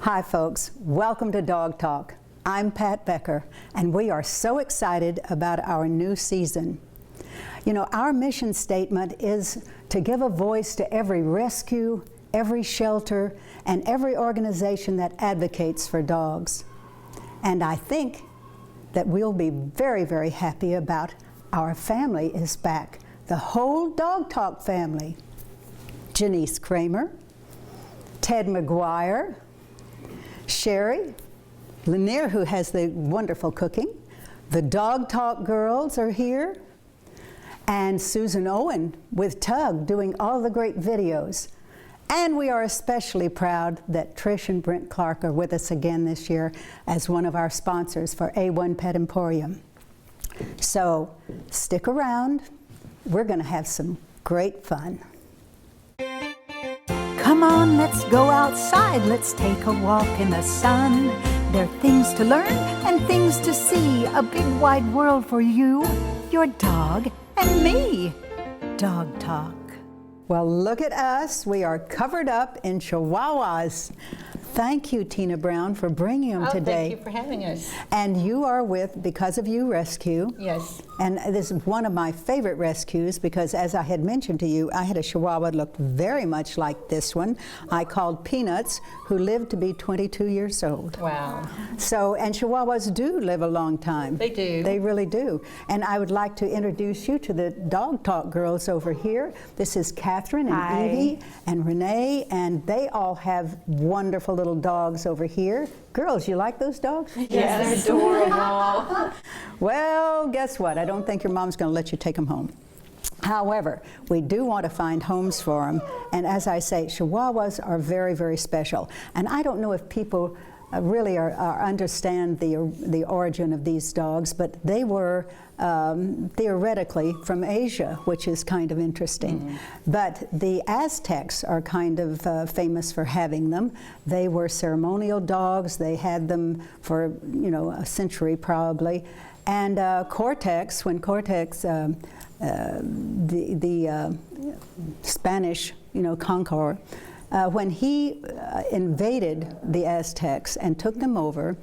Hi folks, welcome to Dog Talk. I'm Pat Becker, and we are so excited about our new season. You know, our mission statement is to give a voice to every rescue, every shelter, and every organization that advocates for dogs. And I think that we'll be very, very happy about our family is back. The whole Dog Talk family. Janice Kramer, Ted McGuire, Sherry, Lanier, who has the wonderful cooking, the Dog Talk girls are here, and Susan Owen with Tug doing all the great videos. And we are especially proud that Trish and Brent Clark are with us again this year as one of our sponsors for One Pet Emporium. So stick around, we're going to have some great fun. Come on, let's go outside, let's take a walk in the sun. There are things to learn and things to see, a big wide world for you, your dog, and me. Dog Talk. Well, look at us. We are covered up in Chihuahuas. Thank you, Tina Brown, for bringing them today. Thank you for having us. And you are with Because of You Rescue. Yes. And this is one of my favorite rescues because, as I had mentioned to you, I had a Chihuahua that looked very much like this one. I called Peanuts, who lived to be 22 years old. Wow. So, and Chihuahuas do live a long time. They do. They really do. And I would like to introduce you to the Dog Talk girls over here. This is Catherine and Hi. Evie and Renee, and they all have wonderful little dogs over here. Girls, you like those dogs? Yes, they're adorable. Well, guess what? I don't think your mom's going to let you take them home. However, we do want to find homes for them. And as I say, Chihuahuas are very, very special. And I don't know if people really understand the origin of these dogs, but they were theoretically from Asia, which is kind of interesting. Mm-hmm. But the Aztecs are kind of famous for having them. They were ceremonial dogs. They had them for, you know, a century probably. And Cortex, when Cortex, the Spanish, you know, conqueror, when he invaded the Aztecs and took them over,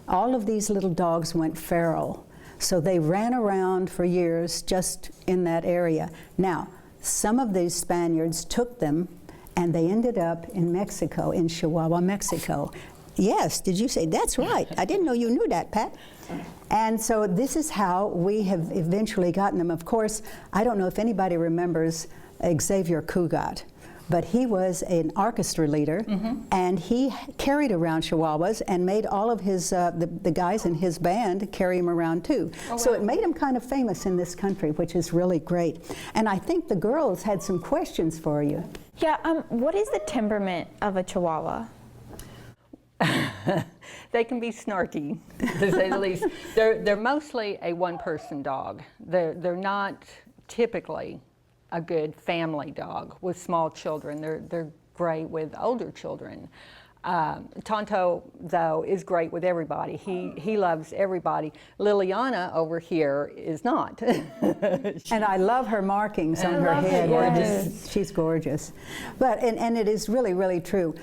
all of these little dogs went feral. So they ran around for years just in that area. Now, some of these Spaniards took them and they ended up in Mexico, in Chihuahua, Mexico. Yes, did you say? That's right. I didn't know you knew that, Pat. And so this is how we have eventually gotten them. Of course, I don't know if anybody remembers Xavier Cugat, but he was an orchestra leader, mm-hmm. and he carried around Chihuahuas and made all of his, the guys in his band carry him around too. Oh, wow. So it made him kind of famous in this country, which is really great. And I think the girls had some questions for you. Yeah, what is the temperament of a Chihuahua? They can be snarky, to say the least. They're mostly a one-person dog. They're not typically a good family dog with small children. They're great with older children. Tonto, though, is great with everybody. He loves everybody. Liliana over here is not. And I love her markings on her head. Yes. She's gorgeous. But, and it is really, really true.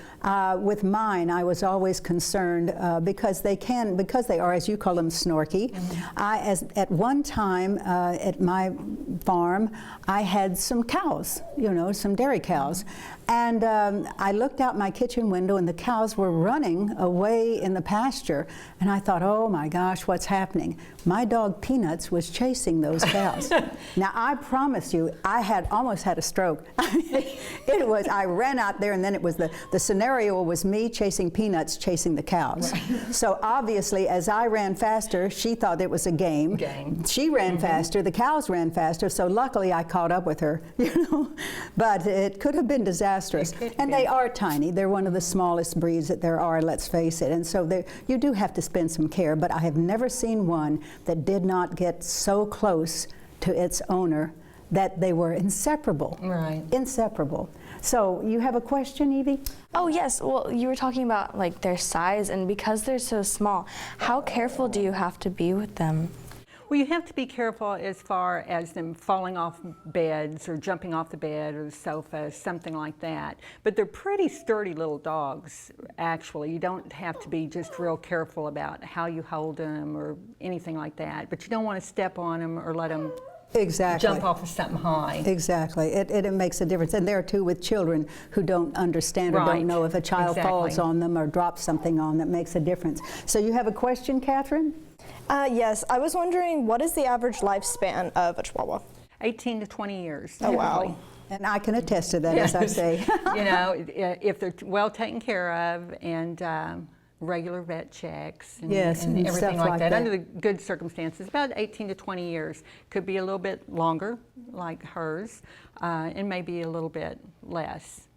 With mine, I was always concerned because they are, as you call them, snorky. Mm-hmm. At one time at my farm, I had some cows, you know, some dairy cows. And I looked out my kitchen window and the cows were running away in the pasture. And I thought, oh my gosh, what's happening? My dog Peanuts was chasing those cows. Now I promise you, I almost had a stroke. I ran out there and then it was the scenario was me chasing Peanuts, chasing the cows. Right. So obviously as I ran faster, she thought it was a game. She ran mm-hmm. faster, the cows ran faster, so luckily I caught up with her, you know. But it could have been disastrous. And they are tiny. They're one of the smallest breeds that there are, let's face it. And so you do have to spend some care, but I have never seen one that did not get so close to its owner that they were inseparable. Right. Inseparable. So you have a question, Evie? Oh yes, well you were talking about like their size, and because they're so small, how careful do you have to be with them? Well, you have to be careful as far as them falling off beds or jumping off the bed or the sofa, something like that. But they're pretty sturdy little dogs, actually. You don't have to be just real careful about how you hold them or anything like that. But you don't want to step on them or let them Exactly. jump off of something high. Exactly. It makes a difference. And there too with children who don't understand or Right. don't know if a child falls Exactly. on them or drops something on them. That makes a difference. So you have a question, Catherine? Yes, I was wondering, what is the average lifespan of a Chihuahua? 18 to 20 years. Oh, wow. typically. And I can attest to that, as I say. You know, if they're well taken care of and regular vet checks and, Yes, and and everything stuff like like that, that. under the good circumstances, about 18 to 20 years. Could be a little bit longer, like hers, and maybe a little bit less.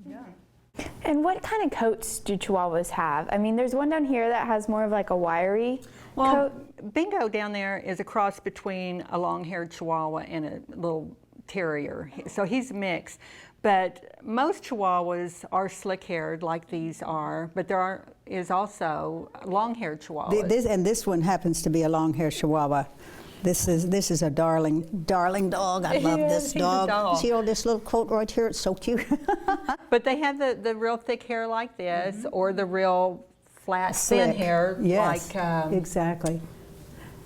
And what kind of coats do Chihuahuas have? I mean, there's one down here that has more of like a wiry Well, coat. Bingo down there is a cross between a long-haired Chihuahua and a little terrier, so he's a mix. But most Chihuahuas are slick-haired like these are, but there is also long-haired Chihuahuas. This one happens to be a long-haired Chihuahua. This is a darling dog. I love Yes, this he's a dog. dog. See all this little coat right here? It's so cute. But they have the real thick hair like this, or the real flat, thin Slick. hair Yes, like exactly.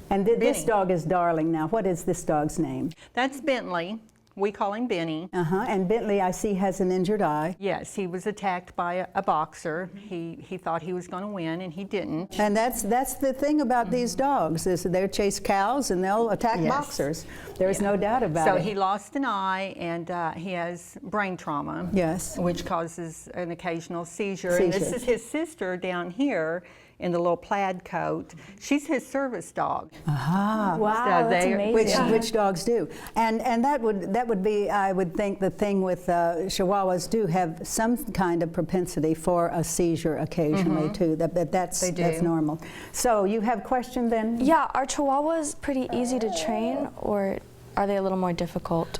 And this Benny. dog is Darling now. What is this dog's name? That's Bentley. We call him Benny. And Bentley, I see, has an injured eye. Yes, he was attacked by a boxer. He thought he was going to win, and he didn't. And that's the thing about these dogs, is they'll chase cows and they'll attack Yes. boxers. There's no doubt about So it. he lost an eye, and he has brain trauma. Yes. Which causes an occasional seizure. And this Seizure. is his sister down here in the little plaid coat. She's his service dog. Ah. Wow, So that's they- amazing. Which dogs do, and that would be, I would think, the thing with Chihuahuas do have some kind of propensity for a seizure occasionally too. That's They do. that's normal. So you have a question then? Yeah, are Chihuahuas pretty easy to train, or are they a little more difficult?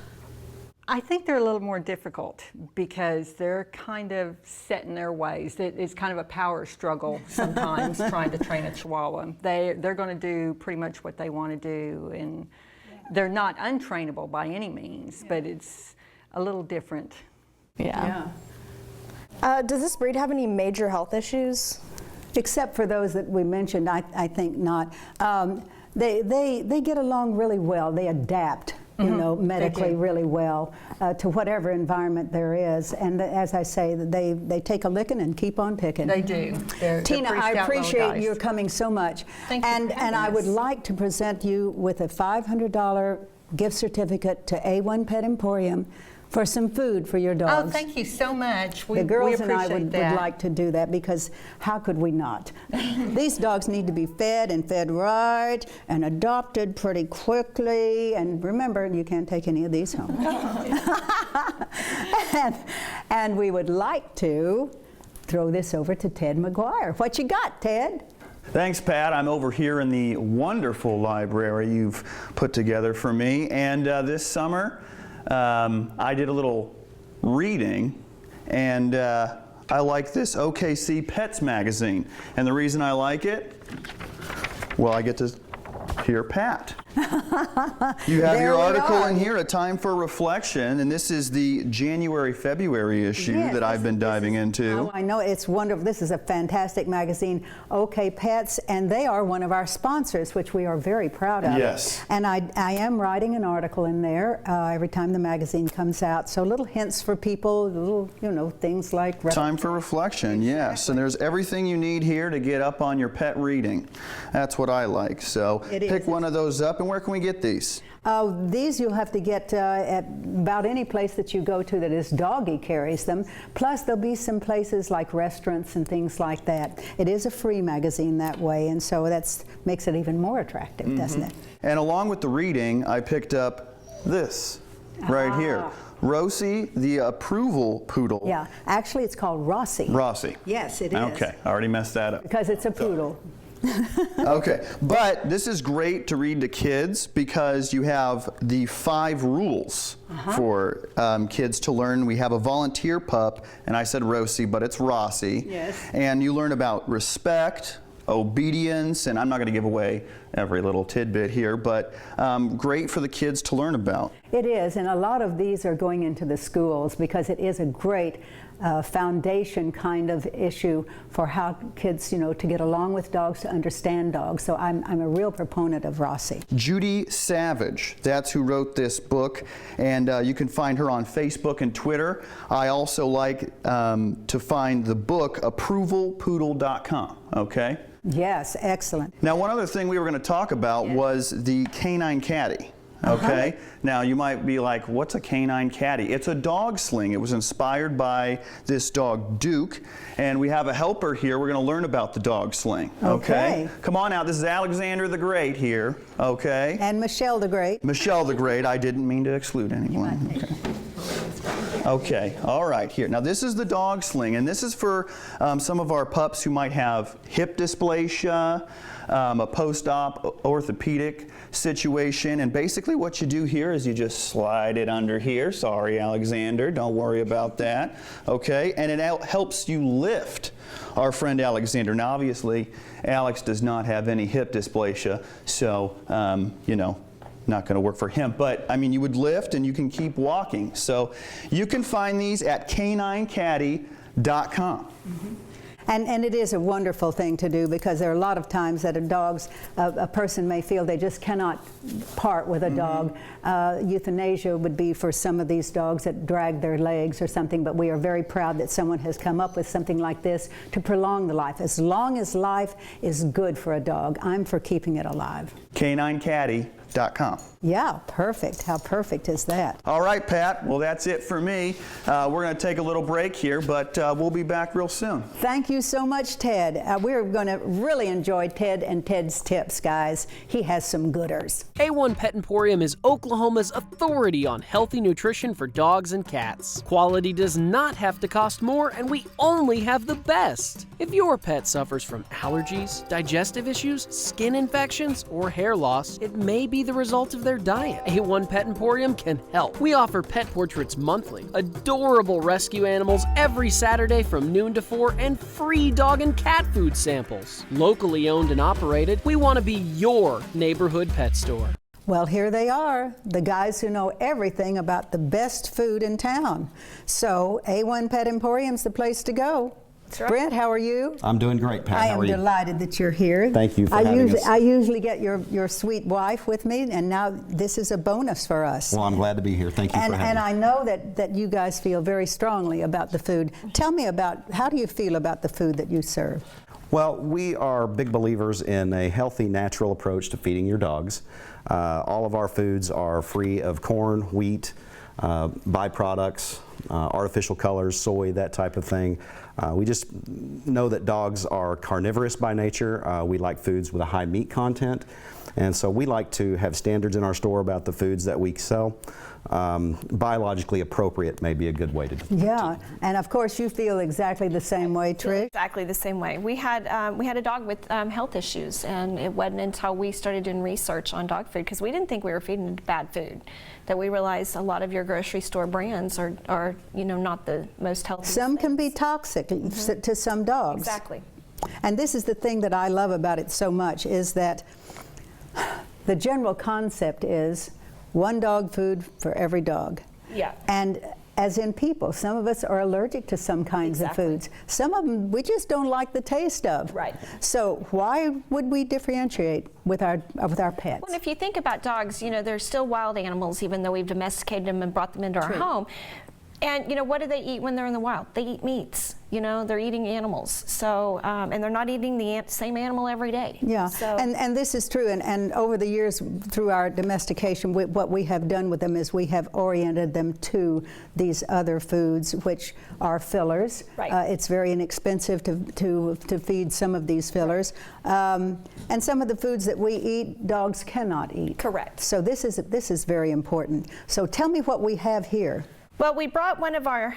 I think they're a little more difficult because they're kind of set in their ways. It's kind of a power struggle sometimes trying to train a Chihuahua. They're going to do pretty much what they want to do, and they're not untrainable by any means, but it's a little different. Yeah. Does this breed have any major health issues? Except for those that we mentioned, I think not. They get along really well. They adapt, you know, medically do. really well to whatever environment there is. And as I say, they take a licking and keep on picking. They do. They're Tina, pretty I stout little appreciate guys. your coming so much. Thank you for And I having would us. like to present you with a $500 gift certificate to One Pet Emporium for some food for your dogs. Oh, thank you so much. We, The girls we and I appreciate would that. like to do that, because how could we not? These dogs need to be fed and fed right and adopted pretty quickly. And remember, you can't take any of these home. and we would like to throw this over to Ted McGuire. What you got, Ted? Thanks, Pat. I'm over here in the wonderful library you've put together for me. And this summer, I did a little reading, and I like this OKC Pets magazine. And the reason I like it, well, I get to hear Pat. You have There your we article are. in here, A Time for Reflection, and this is the January-February issue Yes, that I've been diving into. Oh, I know, it's wonderful. This is a fantastic magazine, OK Pets, and they are one of our sponsors, which we are very proud of. Yes. And I am writing an article in there every time the magazine comes out. So little hints for people, little, you know, things like... Time for reflection, yes. And there's everything you need here to get up on your pet reading. That's what I like. So It pick is. one of those up. And where can we get these? These you'll have to get at about any place that you go to that is doggy carries them. Plus there'll be some places like restaurants and things like that. It is a free magazine that way, and so that makes it even more attractive, doesn't it? And along with the reading, I picked up this right here. Rosie, the approval poodle. Yeah, actually it's called Rossi. Rossi. Yes, it is. Okay, I already messed that up. Because it's a poodle. Okay, but this is great to read to kids because you have the 5 rules for kids to learn. We have a volunteer pup, and I said Rosie, but it's Rossi. Yes. And you learn about respect, obedience, and I'm not going to give away every little tidbit here, but great for the kids to learn about. It is, and a lot of these are going into the schools because it is a great foundation kind of issue for how kids, to get along with dogs, to understand dogs. So I'm a real proponent of Rossi. Judy Savage, that's who wrote this book, and you can find her on Facebook and Twitter. I also like to find the book approvalpoodle.com, okay? Yes, excellent. Now, one other thing we were going to talk about was the canine caddy. Okay, now you might be like, what's a canine caddy? It's a dog sling. It was inspired by this dog, Duke, and we have a helper here. We're going to learn about the dog sling. Okay. Come on out. This is Alexander the Great here. Okay. And Michelle the Great. Michelle the Great. I didn't mean to exclude anyone. Okay. Okay, all right, here. Now this is the dog sling, and this is for some of our pups who might have hip dysplasia, a post-op orthopedic situation, and basically what you do here is you just slide it under here. Sorry, Alexander, don't worry about that. Okay, and it helps you lift our friend Alexander. Now obviously, Alex does not have any hip dysplasia, so, not going to work for him, but I mean, you would lift and you can keep walking. So you can find these at caninecaddy.com. And it is a wonderful thing to do because there are a lot of times that a person may feel they just cannot part with a dog. Euthanasia would be for some of these dogs that drag their legs or something, but we are very proud that someone has come up with something like this to prolong the life. As long as life is good for a dog, I'm for keeping it alive. caninecaddy.com. Yeah, perfect. How perfect is that? All right, Pat. Well, that's it for me. We're going to take a little break here, but we'll be back real soon. Thank you so much, Ted. We're going to really enjoy Ted and Ted's tips, guys. He has some gooders. One Pet Emporium is Oklahoma's authority on healthy nutrition for dogs and cats. Quality does not have to cost more, and we only have the best. If your pet suffers from allergies, digestive issues, skin infections, or hair loss, it may be the result of their diet. One Pet Emporium can help. We offer pet portraits monthly, adorable rescue animals every Saturday from noon to 4, and free dog and cat food samples. Locally owned and operated, we want to be your neighborhood pet store. Well, here they are, the guys who know everything about the best food in town. So, One Pet Emporium's the place to go. That's right. Brent, how are you? I'm doing great, Pat. How are you? I am delighted that you're here. Thank you for having us. I usually get your sweet wife with me, and now this is a bonus for us. Well, I'm glad to be here. Thank you for having me. And I know that you guys feel very strongly about the food. Tell me how do you feel about the food that you serve? Well, we are big believers in a healthy, natural approach to feeding your dogs. All of our foods are free of corn, wheat, byproducts, artificial colors, soy, that type of thing. We just know that dogs are carnivorous by nature. We like foods with a high meat content, and so we like to have standards in our store about the foods that we sell. Biologically appropriate may be a good way to do it. Yeah, and of course you feel exactly the same way, Trish. Exactly the same way. We had a dog with health issues, and it wasn't until we started doing research on dog food, because we didn't think we were feeding bad food, that we realized a lot of your grocery store brands are not the most healthy. Some can be toxic to some dogs. Exactly. And this is the thing that I love about it so much, is that the general concept is one dog food for every dog. Yeah. And as in people, some of us are allergic to some kinds of foods. Some of them we just don't like the taste of. Right. So why would we differentiate with our pets? Well, if you think about dogs, they're still wild animals, even though we've domesticated them and brought them into our home. And what do they eat when they're in the wild? They eat meats. They're eating animals. So, and they're not eating the same animal every day. Yeah, so. and this is true. And over the years, through our domestication, what we have done with them is we have oriented them to these other foods, which are fillers. Right. It's very inexpensive to feed some of these fillers. And some of the foods that we eat, dogs cannot eat. Correct. So this is very important. So tell me what we have here. Well, we brought one of our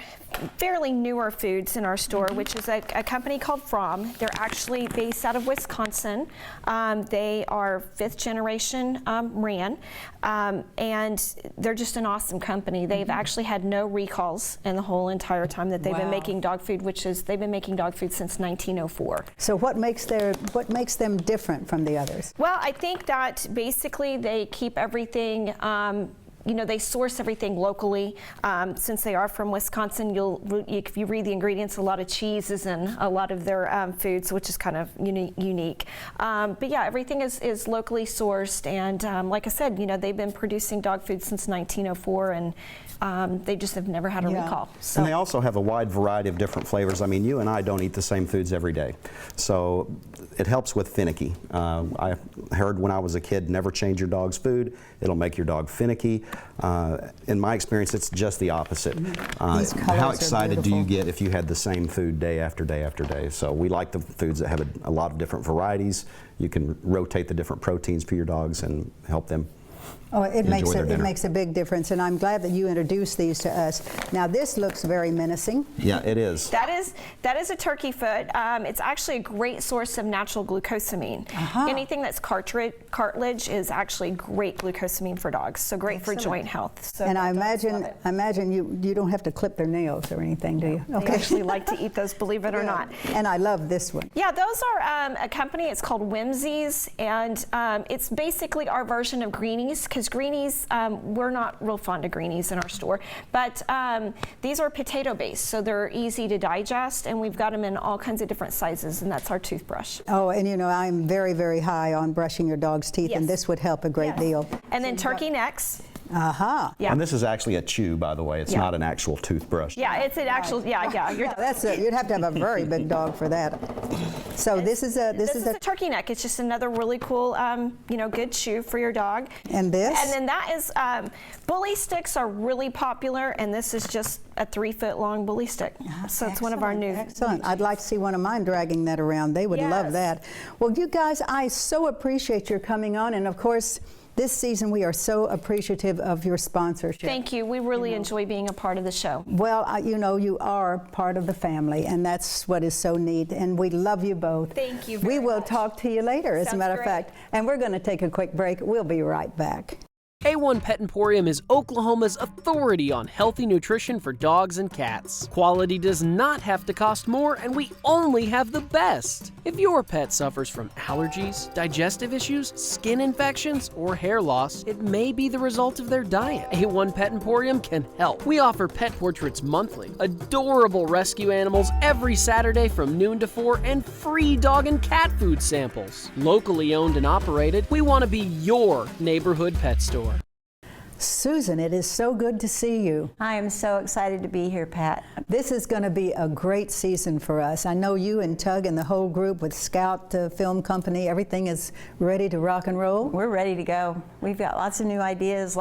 fairly newer foods in our store, which is a company called From. They're actually based out of Wisconsin. They are 5th generation ran, and they're just an awesome company. They've actually had no recalls in the whole entire time that they've been making dog food, which is they've been making dog food since 1904. So what makes them different from the others? Well, I think that basically they keep everything. You know, they source everything locally. Since they are from Wisconsin, if you read the ingredients, a lot of cheese is in a lot of their foods, which is kind of unique. But yeah, everything is locally sourced, and like I said, you know, they've been producing dog food since 1904, and they just have never had a recall. So. And they also have a wide variety of different flavors. I mean, you and I don't eat the same foods every day, so it helps with finicky. I heard when I was a kid, never change your dog's food. It'll make your dog finicky. In my experience, it's just the opposite. How excited do you get if you had the same food day after day after day? So we like the foods that have a lot of different varieties. You can rotate the different proteins for your dogs and help them. Oh, it makes a big difference, and I'm glad that you introduced these to us. Now, this looks very menacing. Yeah, it is. That is a turkey foot. It's actually a great source of natural glucosamine. Anything that's cartilage is actually great glucosamine for dogs, so great for joint health. So and I imagine you don't have to clip their nails or anything, do you? Okay. They actually like to eat those, believe it or not. And I love this one. Yeah, those are a company. It's called Whimsies, and it's basically our version of Greenies, because Greenies, we're not real fond of Greenies in our store, but these are potato based, so they're easy to digest, and we've got them in all kinds of different sizes, and that's our toothbrush. Oh, and you know, I'm very, very high on brushing your dog's teeth, and this would help a great deal. And then turkey necks. Yeah. And this is actually a chew, by the way. It's not an actual toothbrush. Yeah, it's an actual. Yeah. You'd have to have a very big dog for that. So this is a turkey neck. It's just another really cool, good chew for your dog. And this? And then that is bully sticks are really popular, and this is just a 3-foot long bully stick. So it's one of our new. Excellent. I'd like to see one of mine dragging that around. They would love that. Well, you guys, I so appreciate your coming on, and of course, this season, we are so appreciative of your sponsorship. Thank you. We really enjoy being a part of the show. Well, you are part of the family, and that's what is so neat, and we love you both. Thank you very much. We will much. talk to you later, as a matter of fact, and we're going to take a quick break. We'll be right back. One Pet Emporium is Oklahoma's authority on healthy nutrition for dogs and cats. Quality does not have to cost more, and we only have the best. If your pet suffers from allergies, digestive issues, skin infections, or hair loss, it may be the result of their diet. One Pet Emporium can help. We offer pet portraits monthly, adorable rescue animals every Saturday from noon to 4, and free dog and cat food samples. Locally owned and operated, we want to be your neighborhood pet store. Susan, it is so good to see you. I am so excited to be here, Pat. This is going to be a great season for us. I know you and Tug and the whole group with Scout Film Company, everything is ready to rock and roll? We're ready to go. We've got lots of new ideas,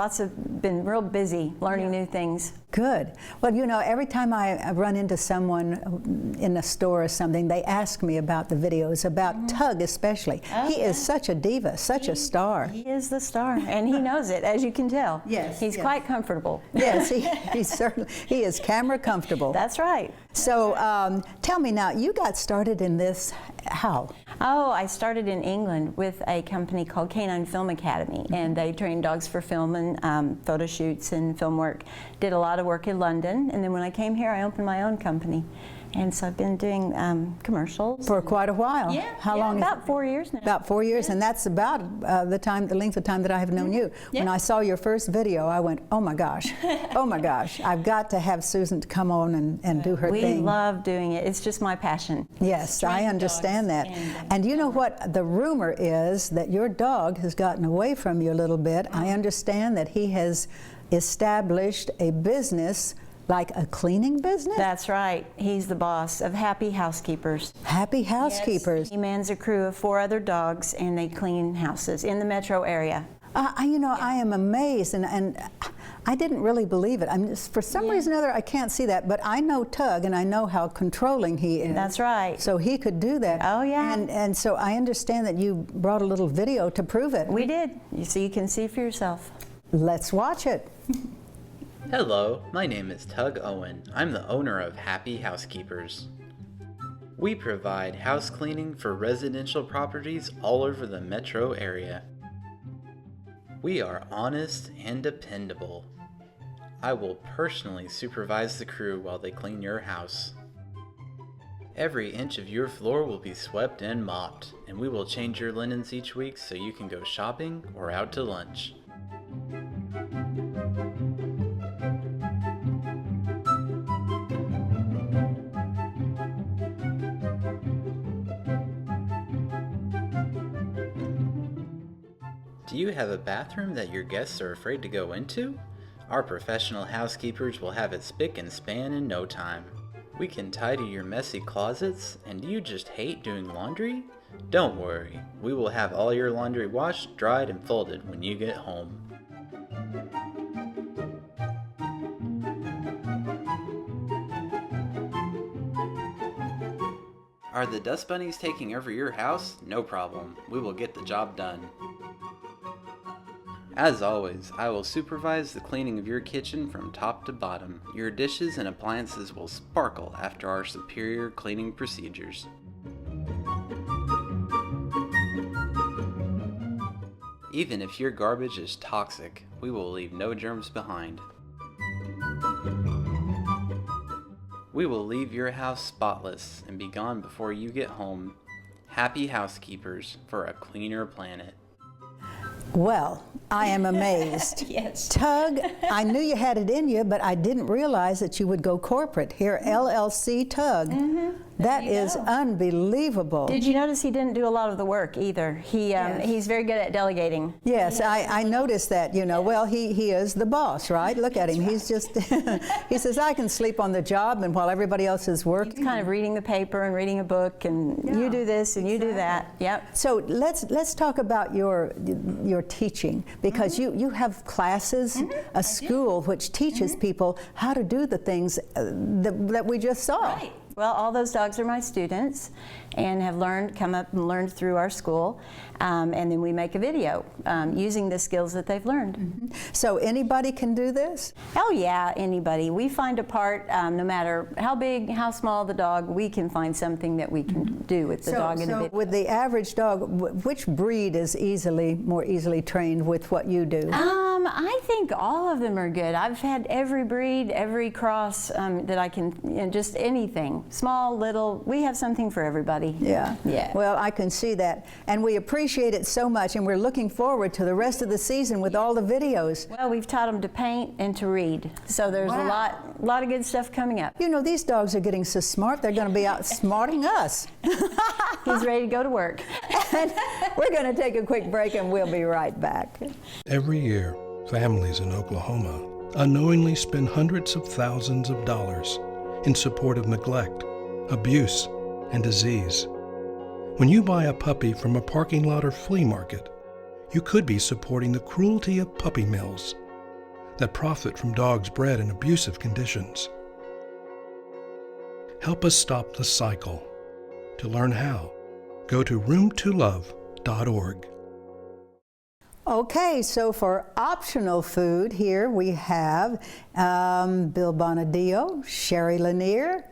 been real busy learning new things. Good. Well, you know, every time I run into someone in a store or something, they ask me about the videos, about Tug especially. He is such a diva, such a star. He is the star, and he knows it, as you can tell. Yes. He's quite comfortable. Yes, he is camera comfortable. That's right. So tell me now, you got started in this how? Oh, I started in England with a company called Canine Film Academy, and they train dogs for film and photo shoots and film work. Did a lot of work in London, and then when I came here, I opened my own company. And so I've been doing commercials. For quite a while. Yeah. How long? About 4 years now. About 4 years, and that's about the length of time that I have known you. When I saw your first video, I went, oh my gosh, oh my gosh, I've got to have Susan to come on and do her thing. We love doing it. It's just my passion. Yes, I understand that. And you know what? The rumor is that your dog has gotten away from you a little bit. I understand that he has established a business, like a cleaning business? That's right. He's the boss of Happy Housekeepers. Happy Housekeepers. Yes. He mans a crew of 4 other dogs, and they clean houses in the metro area. You know, I am amazed, and I didn't really believe it. For some reason or other, I can't see that, but I know Tug, and I know how controlling he is. That's right. So he could do that. Oh, yeah. And so I understand that you brought a little video to prove it. We did. So you can see for yourself. Let's watch it. Hello, my name is Tug Owen. I'm the owner of Happy Housekeepers. We provide house cleaning for residential properties all over the metro area. We are honest and dependable. I will personally supervise the crew while they clean your house. Every inch of your floor will be swept and mopped, and we will change your linens each week so you can go shopping or out to lunch. Do you have a bathroom that your guests are afraid to go into? Our professional housekeepers will have it spick and span in no time. We can tidy your messy closets, and do you just hate doing laundry? Don't worry, we will have all your laundry washed, dried, and folded when you get home. Are the dust bunnies taking over your house? No problem, we will get the job done. As always, I will supervise the cleaning of your kitchen from top to bottom. Your dishes and appliances will sparkle after our superior cleaning procedures. Even if your garbage is toxic, we will leave no germs behind. We will leave your house spotless and be gone before you get home. Happy housekeepers for a cleaner planet. Well, I am amazed. Yes. Tug, I knew you had it in you, but I didn't realize that you would go corporate. Here, LLC Tug. That is unbelievable. Did you notice he didn't do a lot of the work either? He's very good at delegating. Yes, I noticed that, you know. Well, he is the boss, right? Look at him. He's just, he says, I can sleep on the job, and while everybody else is working. He's kind of reading the paper and reading a book, and you do this and you do that. Yep. So let's talk about your teaching, because you have classes, a school which teaches people how to do the things that we just saw. Right. Well, all those dogs are my students and have come up and learned through our school. And then we make a video using the skills that they've learned. So anybody can do this? Oh yeah, anybody. We find a part, no matter how big, how small the dog, we can find something that we can do with the dog in the video. With the average dog, which breed is more easily trained with what you do? I think all of them are good. I've had every breed, every cross that I can, just anything. Small, little, we have something for everybody. Yeah. Well, I can see that. And we appreciate it so much, and we're looking forward to the rest of the season with all the videos. Well, we've taught them to paint and to read. So there's a lot of good stuff coming up. You know, these dogs are getting so smart, they're going to be outsmarting us. He's ready to go to work. And we're going to take a quick break, and we'll be right back. Every year, families in Oklahoma unknowingly spend hundreds of thousands of dollars in support of neglect, abuse, and disease. When you buy a puppy from a parking lot or flea market, you could be supporting the cruelty of puppy mills that profit from dogs bred in abusive conditions. Help us stop the cycle. To learn how, go to roomtolove.org. Okay, so for optional food here we have Bill Bonadillo, Sherry Lanier.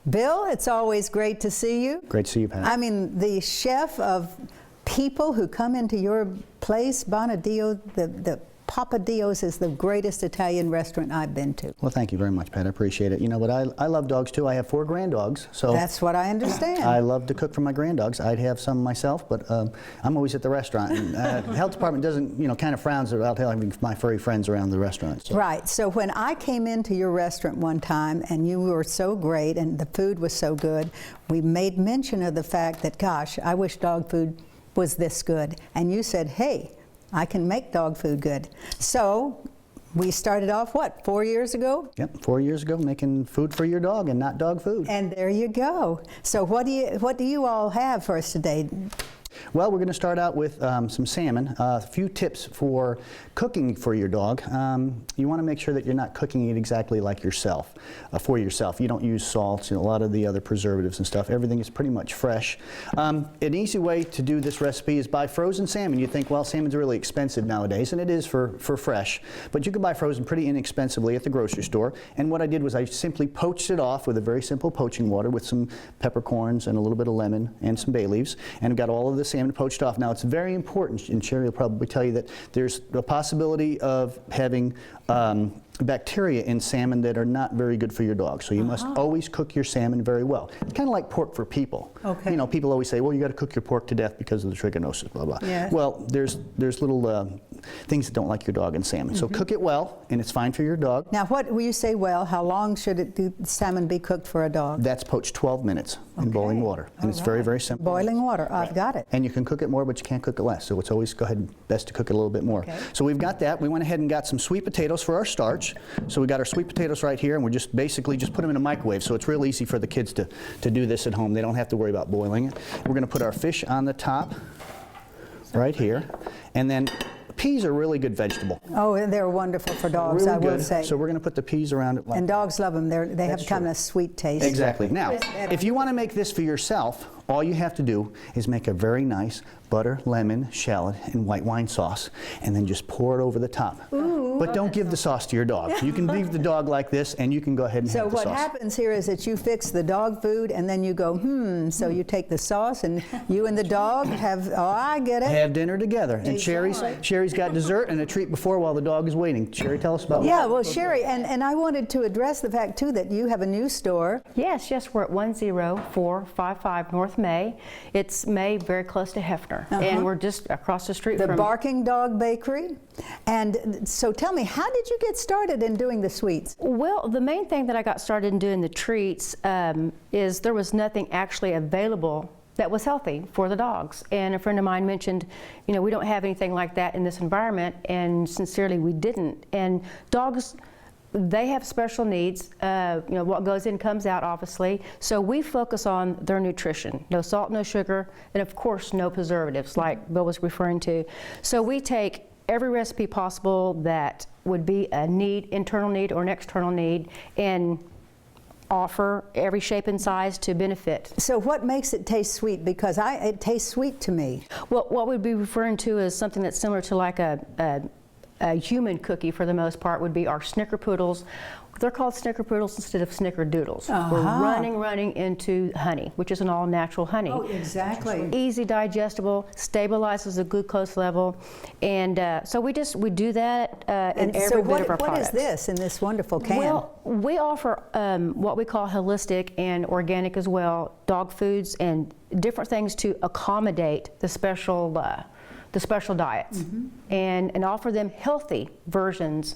Bill, it's always great to see you. Great to see you, Pat. I mean, the chef of people who come into your place, Bonadillo, the Papadillo's is the greatest Italian restaurant I've been to. Well, thank you very much, Pat. I appreciate it. You know, but I love dogs too. I have 4 granddogs, so that's what I understand. I love to cook for my granddogs. I'd have some myself, but I'm always at the restaurant. And the health department doesn't, kind of frowns about having my furry friends around the restaurant. So. Right. So when I came into your restaurant one time, and you were so great, and the food was so good, we made mention of the fact that, gosh, I wish dog food was this good. And you said, hey, I can make dog food good. So we started off, 4 years ago? Yep, 4 years ago, making food for your dog and not dog food. And there you go. So what do you all have for us today? Well, we're going to start out with some salmon. A few tips for cooking for your dog. You want to make sure that you're not cooking it exactly like yourself, for yourself. You don't use salts and a lot of the other preservatives and stuff. Everything is pretty much fresh. An easy way to do this recipe is buy frozen salmon. You think, well, salmon's really expensive nowadays, and it is for fresh. But you can buy frozen pretty inexpensively at the grocery store. And what I did was I simply poached it off with a very simple poaching water with some peppercorns and a little bit of lemon and some bay leaves, and got all of the salmon poached off. Now, it's very important, and Sherry will probably tell you that there's a possibility of having bacteria in salmon that are not very good for your dog. So you must always cook your salmon very well. It's kind of like pork for people. Okay. You know, people always say, well, you got to cook your pork to death because of the trichinosis, blah, blah. Yes. Well, there's little things that don't like your dog in salmon. So cook it well, and it's fine for your dog. Now, what will you say, well, how long should salmon be cooked for a dog? That's poached 12 minutes in boiling water. And it's very, very simple. Boiling water, I've got it. And you can cook it more, but you can't cook it less. So it's always best to cook it a little bit more. Okay. So we've got that. We went ahead and got some sweet potatoes for our starch. So we got our sweet potatoes right here, and we're just basically just put them in a microwave. So it's real easy for the kids to do this at home. They don't have to worry about boiling it. We're going to put our fish on the top right here. And then peas are a really good vegetable. Oh, and they're wonderful for dogs, Really I will good. say. So we're going to put the peas around it. And dogs love them. They have kind of a sweet taste. Exactly. Now, if you want to make this for yourself, all you have to do is make a very nice butter, lemon, shallot, and white wine sauce, and then just pour it over the top. Ooh. But don't give the sauce to your dog. You can leave the dog like this, and you can go ahead and have the sauce. So what happens here is that you fix the dog food, and then you go, so you take the sauce, and you and the dog have, I get it. Have dinner together. And Sherry's got dessert and a treat before while the dog is waiting. Sherry, tell us about Yeah, well, Sherry, and I wanted to address the fact, too, that you have a new store. Yes, we're at 10455 North May. It's May, very close to Hefner. And we're just across the street from the Barking Dog Bakery. And so tell me, how did you get started in doing the sweets? Well, the main thing that I got started in doing the treats is there was nothing actually available that was healthy for the dogs. And a friend of mine mentioned, we don't have anything like that in this environment, and sincerely we didn't. And dogs, they have special needs. What goes in comes out, obviously. So we focus on their nutrition. No salt, no sugar, and of course no preservatives like Bill was referring to. So we take every recipe possible that would be a need, internal need or an external need, and offer every shape and size to benefit. So what makes it taste sweet? Because it tastes sweet to me. Well, what we'd be referring to is something that's similar to like a human cookie for the most part would be our snickerpoodles. They're called snickerpoodles instead of snickerdoodles. We're running into honey, which is an all-natural honey. Oh, exactly. Easy digestible, stabilizes the glucose level, and so we do that in every bit of our products. What is this in this wonderful can? Well, we offer what we call holistic and organic as well, dog foods and different things to accommodate the special diets, and offer them healthy versions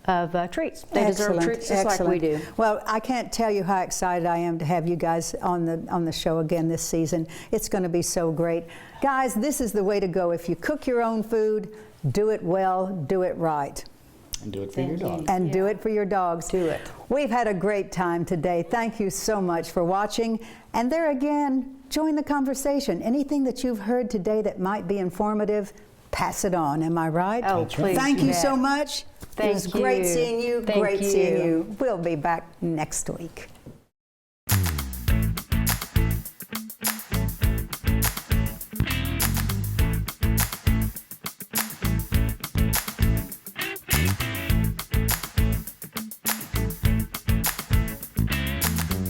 of treats. They deserve treats just like we do. Well, I can't tell you how excited I am to have you guys on the show again this season. It's going to be so great. Guys, this is the way to go. If you cook your own food, do it well, do it right. And do it for your dog. And do it for your dogs. Do it. We've had a great time today. Thank you so much for watching. And there again, join the conversation. Anything that you've heard today that might be informative, pass it on. Am I right? Oh, please. Thank you so much. Thank it was great seeing you. Great seeing you. We'll be back next week.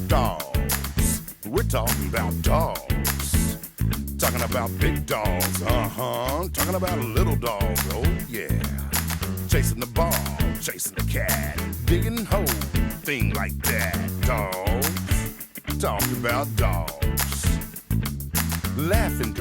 Dogs. We're talking about dogs. Talking about big dogs. Talking about little dogs. Oh, yeah. Chasing the ball, chasing the cat, digging holes, thing like that. Dogs, talking about dogs, laughing dogs.